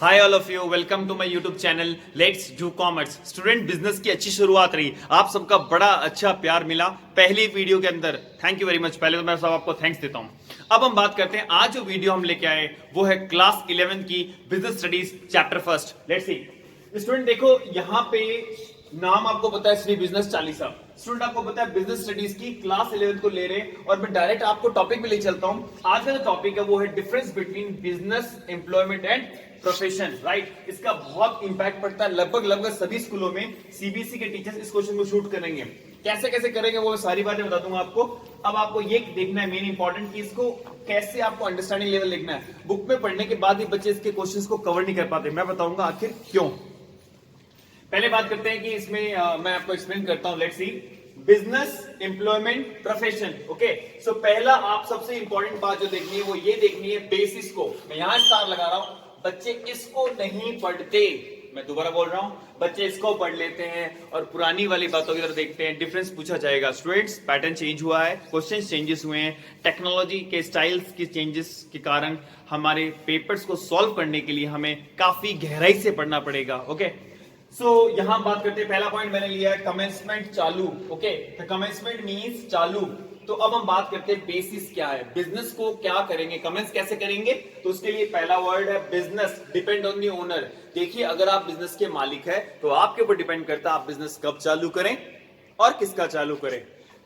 Hi all of you, welcome to my YouTube channel let's do commerce. Student business की अच्छी शुरुआत रही, आप सबका बड़ा अच्छा प्यार मिला पहली वीडियो के अंदर। Thank you very much. पहले तो मैं सब आपको थैंक्स देता हूं। अब हम बात करते हैं, आज जो वीडियो हम लेके आए वो है क्लास 11 की business studies chapter first. Let's see student, देखो यहाँ पे नाम आपको पता है श्री बिजनेस चालीसा। स्टूडेंट आपको पता है बिजनेस स्टडीज की क्लास 11 को ले रहे हैं और मैं डायरेक्ट आपको टॉपिक पे ले चलता हूं। आज का जो टॉपिक है वो है difference between business, employment and profession. Right, इसका बहुत इंपैक्ट पड़ता है। लगभग सभी स्कूलों में सीबीएसई के टीचर्स इस क्वेश्चन को शूट करेंगे। कैसे कैसे करेंगे वो सारी बातें बता दूंगा आपको। अब आपको ये देखना है मेन इंपॉर्टेंट कि इसको कैसे आपको अंडरस्टैंडिंग लेवल लिखना है। बुक में पढ़ने के बाद ही बच्चे इसके क्वेश्चंस को कवर नहीं कर पाते। मैं बताऊंगा आखिर क्यों। पहले बात करते हैं कि इसमें मैं आपको एक्सप्लेन करता हूं। Let's see business, employment, profession. Okay, so पहला आप सबसे इंपॉर्टेंट बात जो देखनी है वो ये देखनी है बेसिस को। मैं यहां स्टार लगा रहा हूं। बच्चे इसको नहीं पढ़ते, मैं दोबारा बोल रहा हूं, बच्चे इसको पढ़ लेते हैं और पुरानी वाली बातों की तरफ देखते हैं। डिफरेंस पूछा जाएगा। स्टूडेंट्स, पैटर्न चेंज हुआ है, क्वेश्चन चेंजेस हुए हैं, टेक्नोलॉजी के स्टाइल्स के चेंजेस के कारण हमारे पेपर्स को सॉल्व करने के लिए हमें काफी गहराई से पढ़ना पड़ेगा। ओके, सो यहां बात करते हैं। पहला पॉइंट मैंने लिया है कमेंसमेंट, चालू। ओके, द कमेंसमेंट मींस चालू। तो अब हम बात करते हैं बेसिस क्या है, बिजनेस को क्या करेंगे, कमेंस कैसे करेंगे। तो उसके लिए पहला वर्ड है business, depend on the owner. देखिए, अगर आप बिजनेस के मालिक है तो आपके ऊपर डिपेंड करता है आप बिजनेस कब चालू करें और किसका चालू करें।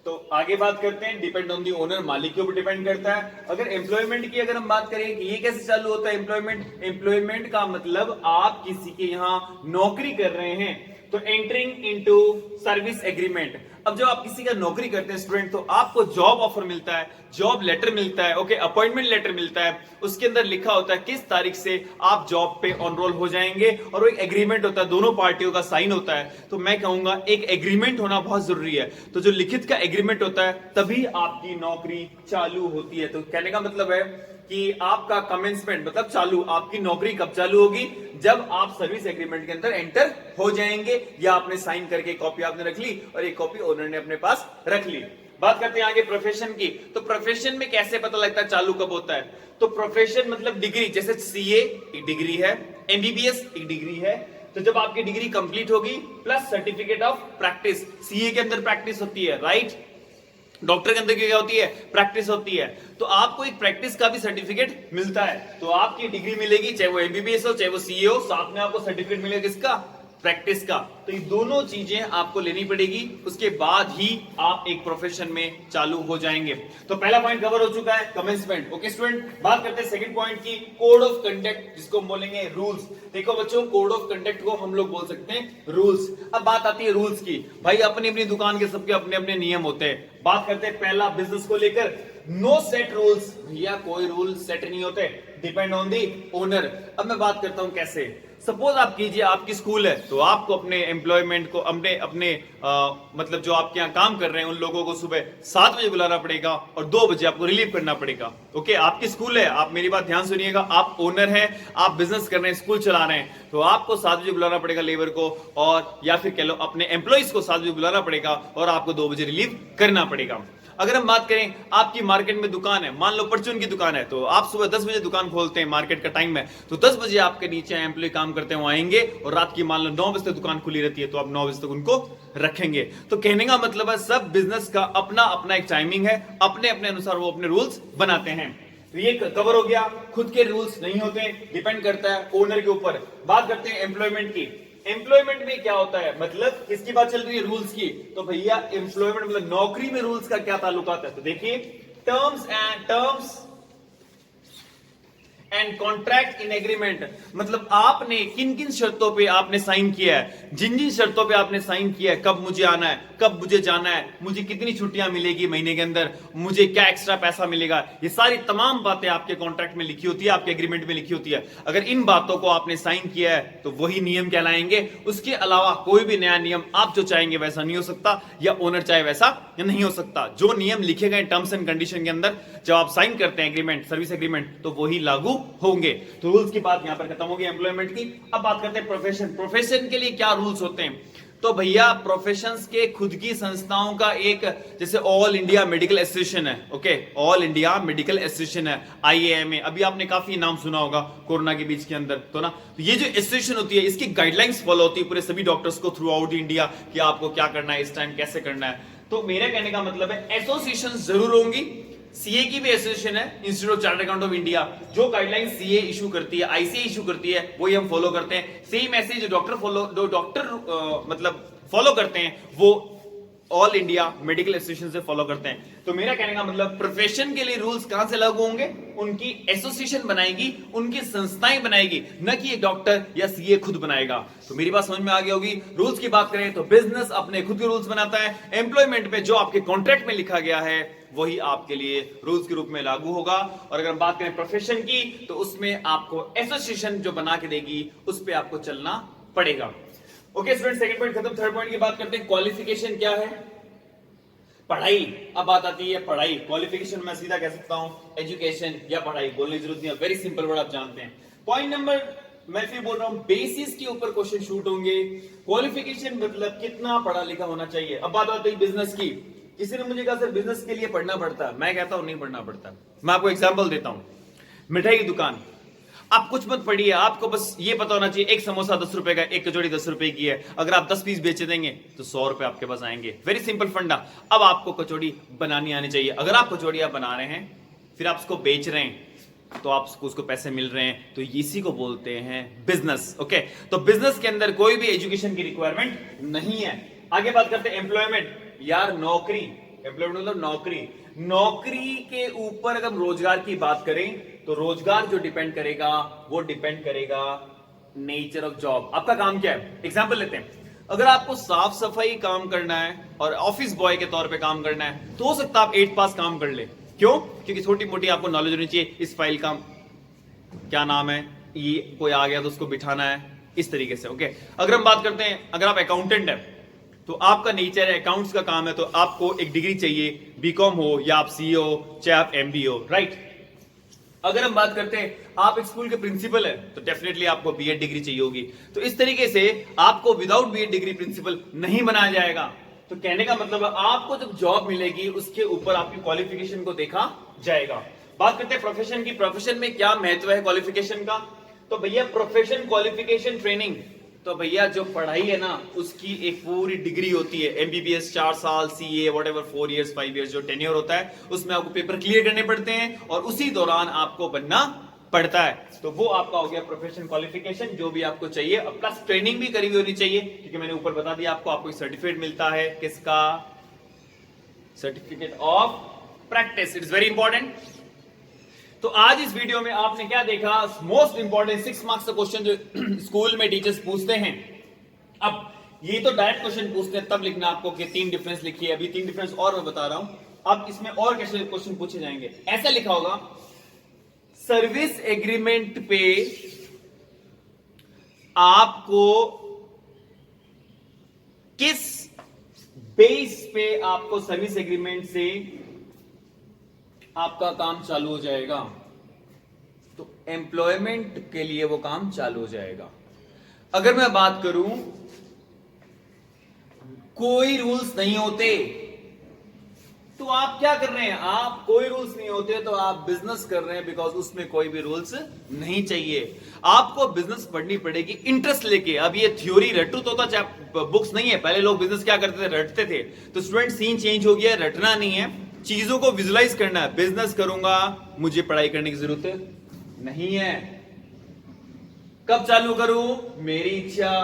तो आगे बात करते हैं, डिपेंड ऑन दी ओनर, मालिक के ऊपर डिपेंड करता है। अगर एम्प्लॉयमेंट की अगर हम बात करें कि ये कैसे चालू होता है एम्प्लॉयमेंट, एम्प्लॉयमेंट का मतलब आप किसी के यहां नौकरी कर रहे हैं तो एंटरिंग इनटू सर्विस एग्रीमेंट। अब जब आप किसी का नौकरी करते हैं स्टूडेंट, तो आपको जॉब ऑफर मिलता है, जॉब लेटर मिलता है, ओके, अपॉइंटमेंट लेटर मिलता है। उसके अंदर लिखा होता है किस तारीख से आप जॉब पे ऑनरोल हो जाएंगे और वो एक एग्रीमेंट होता है, दोनों पार्टियों का साइन होता है। तो मैं कहूंगा एक एग्रीमेंट होना बहुत जरूरी है। तो जो लिखित का एग्रीमेंट होता है तभी आपकी नौकरी चालू होती है। तो कहने का मतलब है कि आपका कमेंसमेंट मतलब चालू, आपकी नौकरी कब चालू होगी, जब आप सर्विस एग्रीमेंट के अंदर एंटर हो जाएंगे या आपने साइन करके कॉपी आपने रख ली और एक कॉपी ओनर ने अपने पास रख ली। बात करते हैं आगे प्रोफेशन की। तो प्रोफेशन में कैसे पता लगता है चालू कब होता है। तो प्रोफेशन मतलब डिग्री, जैसे सीए एक डिग्री है, एमबीबीएस एक डिग्री है। तो जब आपकी डिग्री कंप्लीट होगी plus certificate of practice, CA के अंदर प्रैक्टिस होती है, राइट, डॉक्टर के अंदर क्या होती है, प्रैक्टिस होती है। तो आपको एक प्रैक्टिस का भी सर्टिफिकेट मिलता है। तो आपकी डिग्री मिलेगी, चाहे वो एमबीबीएस हो चाहे वो सीए हो, साथ में आपको सर्टिफिकेट मिलेगा किसका, प्रैक्टिस का। तो ये दोनों चीजें आपको लेनी पड़ेगी, उसके बाद ही आप एक प्रोफेशन में चालू हो जाएंगे। तो पहला पॉइंट कवर हो चुका है, कमेंसमेंट। ओके स्टूडेंट, बात करते हैं सेकंड पॉइंट की, कोड ऑफ कंडक्ट, जिसको बोलेंगे रूल्स। देखो बच्चों, कोड ऑफ कंडक्ट को हम लोग बोल सकते हैं रूल्स। अब बात आती है रूल्स की। भाई अपनी अपनी दुकान के सबके अपने अपने नियम होते हैं। बात करते हैं पहला बिजनेस को लेकर, नो सेट रूल्स। भैया कोई रूल सेट नहीं होते, डिपेंड ऑन दी ओनर। अब मैं बात करता हूं कैसे। सपोज आप कीजिए आपकी स्कूल है तो आपको अपने एम्प्लॉयमेंट को अपने मतलब जो आपके यहाँ काम कर रहे हैं उन लोगों को सुबह 7 बजे बुलाना पड़ेगा और 2 बजे आपको रिलीव करना पड़ेगा। ओके, आपकी स्कूल है, आप मेरी बात ध्यान सुनिएगा, आप ओनर हैं, आप बिजनेस कर रहे हैं, स्कूल चला रहे हैं, तो आपको 7 बजे बुलाना पड़ेगा लेबर को, और या फिर कह लो अपने एम्प्लॉइज को 7 बजे बुलाना पड़ेगा और आपको 2 बजे रिलीव करना पड़ेगा। अगर हम बात करें आपकी मार्केट में दुकान है, मान लो परचून की दुकान है, तो आप सुबह 10 बजे दुकान खोलते हैं, मार्केट का टाइम है, तो 10 बजे आपके नीचे एम्प्लॉय काम करते हैं वो आएंगे और रात की मान लो 9 बजे तक दुकान खुली रहती है, तो आप 9 बजे तक उनको रखेंगे। तो कहने का मतलब है सब बिजनेस का अपना अपना एक टाइमिंग है, अपने अपने अनुसार वो अपने रूल्स बनाते हैं। तो ये कवर हो गया, खुद के रूल्स नहीं होते, डिपेंड करता है ओनर के ऊपर। बात करते हैं एम्प्लॉयमेंट की। एम्प्लॉयमेंट में क्या होता है, मतलब किसकी बात चल रही है, रूल्स की। तो भैया एम्प्लॉयमेंट मतलब नौकरी में रूल्स का क्या ताल्लुकात है। तो देखिए, terms and contract in agreement, मतलब आपने किन किन शर्तों पे आपने साइन किया है, जिन जिन शर्तों पे आपने साइन किया है, कब मुझे आना है, कब मुझे जाना है, मुझे कितनी छुट्टियां मिलेगी महीने के अंदर, मुझे क्या एक्स्ट्रा पैसा मिलेगा, ये सारी तमाम बातें आपके कॉन्ट्रैक्ट में लिखी होती है, आपके एग्रीमेंट में लिखी होती है। अगर इन बातों को आपने साइन किया है तो वही नियम कहलाएंगे। उसके अलावा कोई भी नया नियम आप जो चाहेंगे वैसा नहीं हो सकता, या ओनर चाहे वैसा नहीं हो सकता। जो नियम लिखे गए टर्म्स एंड कंडीशन के अंदर जब आप साइन करते हैं एग्रीमेंट, सर्विस एग्रीमेंट, तो वही लागू होंगे। तो रूल्स की बात यहां पर खत्म होगी एम्प्लॉयमेंट की। अब बात करते हैं प्रोफेशन। प्रोफेशन के लिए क्या रूल्स होते हैं। तो भैया प्रोफेशंस के खुद की संस्थाओं का एक, जैसे ऑल इंडिया मेडिकल एसोसिएशन है, okay, all India medical association है, IAMA, अभी आपने काफी नाम सुना होगा कोरोना के बीच के अंदर, तो ना, तो ये जो एसोसिएशन होती है इसकी गाइडलाइंस फॉलो होती है पूरे सभी डॉक्टर्स को थ्रू आउट इंडिया कि आपको क्या करना है, इस टाइम कैसे करना है। तो मेरे कहने का मतलब है एसोसिएशन जरूर होंगी। सीए की भी एसोसिएशन है, institute of chartered accountant of India, जो गाइडलाइन सीए इशू करती है, आईसीए इशू करती है, वही हम फॉलो करते हैं। सेम ऐसे जो डॉक्टर मतलब फॉलो करते हैं वो ऑल इंडिया मेडिकल एसोसिएशन से फॉलो करते हैं। तो मेरा कहने का मतलब प्रोफेशन के लिए रूल्स कहां से लागू होंगे, उनकी एसोसिएशन बनाएगी, उनकी संस्थाएं बनाएगी, न कि एक डॉक्टर या सीए खुद बनाएगा। तो मेरी बात समझ में आ गई होगी। रूल्स की बात करें तो बिजनेस अपने खुद के रूल्स बनाता है, एम्प्लॉयमेंट में जो आपके कॉन्ट्रैक्ट में लिखा गया है वही आपके लिए रूल्स के रूप में लागू होगा। और अगर हम बात करें प्रोफेशन की तो उसमें आपको एसोसिएशन जो बना के देगी उस पर आपको चलना पड़ेगा। ओके स्टूडेंट, सेकंड पॉइंट खत्म। थर्ड पॉइंट की बात करते हैं, क्वालिफिकेशन क्या है, पढ़ाई। अब बात आती है पढ़ाई। क्वालिफिकेशन मैं सीधा कह सकता हूं एजुकेशन या पढ़ाई, बोलने की जरूरत नहीं है, वेरी सिंपल वर्ड आप जानते हैं। पॉइंट नंबर, मैं फिर बोल रहा हूं, बेसिस के ऊपर क्वेश्चन शूट होंगे। क्वालिफिकेशन मतलब कितना पढ़ा लिखा होना चाहिए। अब बात आती है बिजनेस की। किसी ने मुझे कहा सर बिजनेस के लिए पढ़ना पड़ता है, मैं कहता हूं नहीं पढ़ना पड़ता। मैं आपको एग्जांपल देता हूं, मिठाई की दुकान, आप कुछ मत पढ़िए, आपको बस ये पता होना चाहिए एक समोसा 10 रुपए का, एक कचौड़ी 10 रुपए की है, अगर आप 10 पीस बेच देंगे तो 100 रुपए आपके पास आएंगे। वेरी सिंपल फंडा। अब आपको कचौड़ी बनानी आनी चाहिए। अगर आप कचौड़ियां बना रहे हैं फिर आप उसको बेच रहे हैं तो आपको उसको पैसे मिल रहे हैं, तो इसी को बोलते हैं बिजनेस। ओके, तो बिजनेस के अंदर कोई भी एजुकेशन की रिक्वायरमेंट नहीं है। आगे बात करते हैं एम्प्लॉयमेंट। यार नौकरी, एम्प्लॉयमेंट मतलब नौकरी। नौकरी के ऊपर अगर हम रोजगार की बात करें तो रोजगार जो डिपेंड करेगा वो डिपेंड करेगा नेचर ऑफ जॉब। आपका काम क्या है, एग्जांपल लेते हैं। अगर आपको साफ सफाई काम करना है और ऑफिस बॉय के तौर पे काम करना है तो हो सकता है आप 8 पास काम कर ले। क्यों? क्योंकि छोटी मोटी आपको नॉलेज होनी चाहिए, इस फाइल का क्या नाम है, ये कोई आ गया तो उसको बिठाना है, इस तरीके से। ओके, अगर हम बात करते हैं, अगर आप अकाउंटेंट है तो आपका नेचर है अकाउंट्स का काम है, तो आपको एक डिग्री चाहिए, बीकॉम हो या आप सीए हो चाहे आप एमबीए हो, राइट। अगर हम बात करते हैं आप एक स्कूल के प्रिंसिपल है तो डेफिनेटली आपको बीएड डिग्री चाहिए होगी। तो इस तरीके से आपको विदाउट बीएड डिग्री प्रिंसिपल नहीं बनाया जाएगा। तो कहने का मतलब है आपको जब जॉब मिलेगी उसके ऊपर आपकी क्वालिफिकेशन को देखा जाएगा। बात करते हैं प्रोफेशन की। प्रोफेशन में क्या महत्व है क्वालिफिकेशन का, तो भैया प्रोफेशन क्वालिफिकेशन ट्रेनिंग, तो भैया जो पढ़ाई है ना उसकी एक पूरी डिग्री होती है। एमबीबीएस 4 साल, सीए व्हाटएवर 4 इयर्स 5 इयर्स जो टेन्योर होता है उसमें आपको पेपर क्लियर करने पड़ते हैं और उसी दौरान आपको बनना पड़ता है। तो वो आपका हो गया प्रोफेशन क्वालिफिकेशन, जो भी आपको चाहिए। प्लस ट्रेनिंग भी करी हुई होनी चाहिए, क्योंकि मैंने ऊपर बता दिया आपको एक सर्टिफिकेट मिलता है, किसका, certificate of practice. It is very important. तो आज इस वीडियो में आपने क्या देखा, मोस्ट इंपॉर्टेंट 6 मार्क्स का क्वेश्चन जो स्कूल में टीचर्स पूछते हैं। अब ये तो डायरेक्ट क्वेश्चन पूछते हैं, तब लिखना आपको कि 3 डिफरेंस लिखिए। अभी 3 डिफरेंस और मैं बता रहा हूं। अब इसमें और कैसे क्वेश्चन पूछे जाएंगे, ऐसा लिखा होगा, सर्विस एग्रीमेंट पे आपको किस बेस पे आपको सर्विस एग्रीमेंट से आपका काम चालू हो जाएगा, तो एम्प्लॉयमेंट के लिए वो काम चालू हो जाएगा। अगर मैं बात करूं कोई रूल्स नहीं होते तो आप क्या कर रहे हैं, आप कोई रूल्स नहीं होते तो आप बिजनेस कर रहे हैं, बिकॉज उसमें कोई भी रूल्स नहीं चाहिए। आपको बिजनेस पढ़नी पड़ेगी इंटरेस्ट लेके। अब ये थ्योरी रटू तो था, बुक्स नहीं है। पहले लोग बिजनेस क्या करते थे, रटते थे। तो स्टूडेंट सीन चेंज हो गया, रटना नहीं है, चीजों को विजुलाइज करना है। बिजनेस करूंगा, मुझे पढ़ाई करने की जरूरत नहीं है। कब चालू करूं, मेरी इच्छा,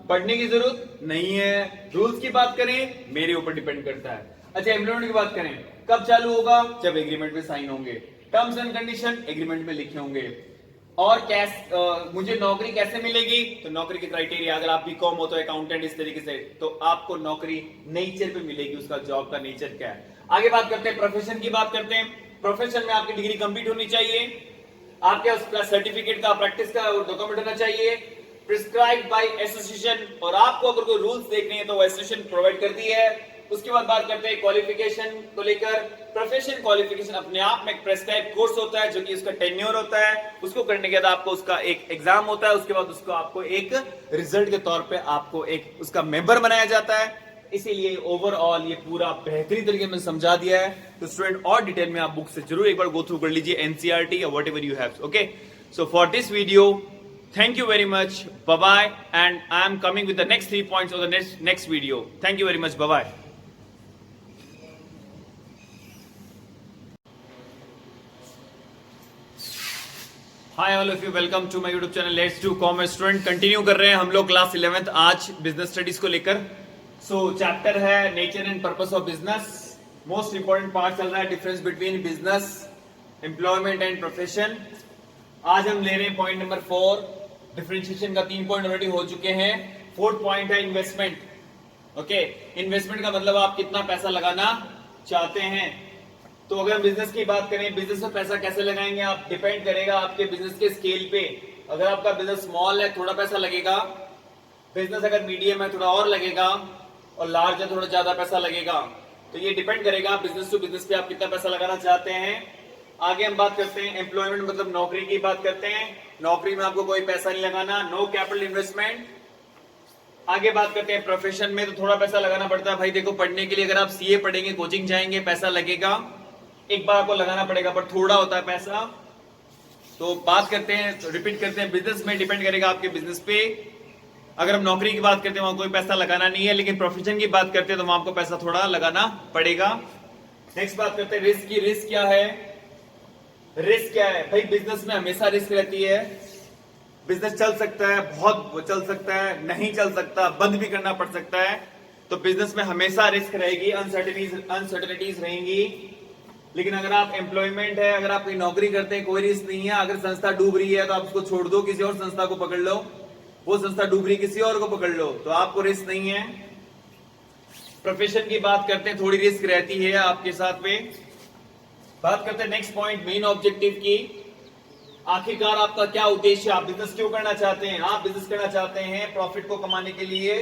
पढ़ने की जरूरत नहीं है। रूल्स की बात करें, मेरे ऊपर डिपेंड करता है। अच्छा, एम्प्लॉयमेंट की बात करें, कब चालू होगा, जब एग्रीमेंट में साइन होंगे, टर्म्स एंड कंडीशन एग्रीमेंट में लिखे होंगे। और मुझे नौकरी कैसे मिलेगी, तो नौकरी के क्राइटेरिया, अगर आप बीकॉम हो तो अकाउंटेंट इस तरीके से, तो आपको नौकरी नेचर पे मिलेगी, उसका जॉब का नेचर क्या है। आगे बात करते हैं प्रोफेशन की बात करते हैं। प्रोफेशन में आपकी डिग्री कंप्लीट होनी चाहिए, आपके पास सर्टिफिकेट का, प्रैक्टिस का डॉक्यूमेंट होना चाहिए, प्रिस्क्राइब्ड बाय एसोसिएशन। और आपको अगर कोई रूल्स देखने हैं तो वो एसोसिएशन प्रोवाइड करती है। उसके बाद बात करते हैं क्वालिफिकेशन को लेकर। प्रोफेशन क्वालिफिकेशन अपने आप में एक प्रेस्क्राइब कोर्स होता है जो कि उसका टेन्योर होता है। उसको करने के बाद आपको उसका एक एग्जाम होता है, उसके बाद उसको आपको एक रिजल्ट के तौर पे आपको एक उसका मेंबर बनाया जाता है। इसीलिए ओवरऑल ये पूरा बेहतरीन तरीके में समझा दिया है। तो स्टूडेंट और डिटेल में आप बुक से जरूर एक बार गो थ्रू कर लीजिए, एनसीईआरटी या whatever you have. Okay, so for this video thank you very much, bye bye, and I am coming with the next 3 points of the next video. Thank you very much, bye bye. Hi all of you, welcome to my YouTube channel let's do commerce. Student continue कर रहे हैं हम लोग class 11th आज business studies को लेकर। सो chapter है nature and purpose of business. Most important part चल रहा है difference between business, employment and profession. आज हम ले रहे हैं पॉइंट नंबर 4। डिफरेंशिएशन का 3 पॉइंट ऑलरेडी हो चुके हैं। 4th पॉइंट है इन्वेस्टमेंट। ओके, इन्वेस्टमेंट का मतलब आप कितना पैसा लगाना चाहते हैं। तो अगर बिजनेस की बात करें, बिजनेस में पैसा कैसे लगाएंगे आप, डिपेंड करेगा आपके बिजनेस के स्केल पे। अगर आपका बिजनेस स्मॉल है थोड़ा पैसा लगेगा, बिजनेस अगर मीडियम है थोड़ा और लगेगा, और लार्ज है थोड़ा ज्यादा पैसा लगेगा। तो ये डिपेंड करेगा बिजनेस टू बिजनेस पे आप कितना पैसा लगाना चाहते हैं। आगे हम बात करते हैं एम्प्लॉयमेंट मतलब नौकरी की बात करते हैं। नौकरी में आपको कोई पैसा नहीं लगाना, नो कैपिटल इन्वेस्टमेंट। आगे बात करते हैं प्रोफेशन में, तो थोड़ा पैसा लगाना पड़ता है भाई। देखो, पढ़ने के लिए अगर आप सीए पढ़ेंगे, कोचिंग जाएंगे, पैसा लगेगा, एक बार आपको लगाना पड़ेगा, पर थोड़ा होता है पैसा। तो बात करते हैं, रिपीट करते हैं, बिजनेस में डिपेंड करेगा आपके बिजनेस पे। अगर हम नौकरी की बात करते हैं वहां कोई पैसा लगाना नहीं है, लेकिन प्रोफेशन की बात करते हैं तो वहां आपको पैसा थोड़ा लगाना पड़ेगा। नेक्स्ट बात करते हैं रिस्क की। रिस्क क्या है? रिस्क क्या है भाई? बिजनेस में हमेशा रिस्क रहती है। बिजनेस चल सकता है, बहुत चल सकता है, नहीं चल सकता, बंद भी करना पड़ सकता है। तो बिजनेस में हमेशा रिस्क रहेगी, अनसर्टेनिटीज रहेंगी। लेकिन अगर आप एम्प्लॉयमेंट है, अगर आप कोई नौकरी करते हैं, कोई रिस्क नहीं है। अगर संस्था डूब रही है तो आप उसको छोड़ दो, किसी और संस्था को पकड़ लो। वो संस्था डूब रही है, किसी और को पकड़ लो, तो आपको रिस्क नहीं है। प्रोफेशन की बात करते हैं, थोड़ी रिस्क रहती है आपके साथ में। बात करते हैं नेक्स्ट पॉइंट, मेन ऑब्जेक्टिव की। आखिरकार आपका क्या उद्देश्य, आप बिजनेस क्यों करना चाहते हैं? आप बिजनेस करना चाहते हैं प्रॉफिट को कमाने के लिए।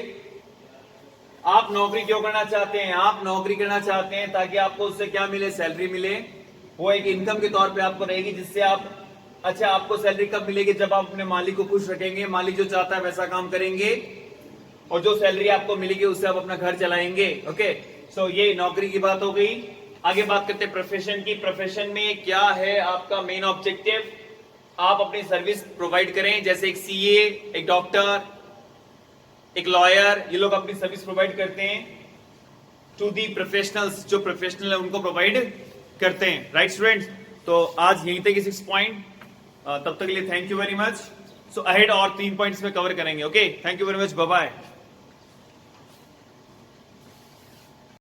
आप नौकरी क्यों करना चाहते हैं? आप नौकरी करना चाहते हैं ताकि आपको उससे क्या मिले, सैलरी मिले। वो एक इनकम के तौर पे आपको रहेगी, जिससे आप, अच्छा, आपको सैलरी कब मिलेगी? जब आप अपने मालिक को खुश रखेंगे, मालिक जो चाहता है वैसा काम करेंगे, और जो सैलरी आपको मिलेगी उससे आप अपना घर चलाएंगे। ओके, सो ये नौकरी की बात हो गई। आगे बात करते हैं प्रोफेशन की। प्रोफेशन में क्या है आपका मेन ऑब्जेक्टिव? आप अपनी सर्विस प्रोवाइड करें, जैसे एक सीए, एक डॉक्टर, एक लॉयर, ये लोग अपनी सर्विस प्रोवाइड करते हैं टू दी प्रोफेशनल्स। जो प्रोफेशनल है उनको प्रोवाइड करते हैं, राइट स्टूडेंट्स? तो आज यहीं तक 6 पॉइंट। तब तक के लिए thank you very much. So ahead और 3 पॉइंट्स में कवर करेंगे। Okay, thank you very much, bye bye.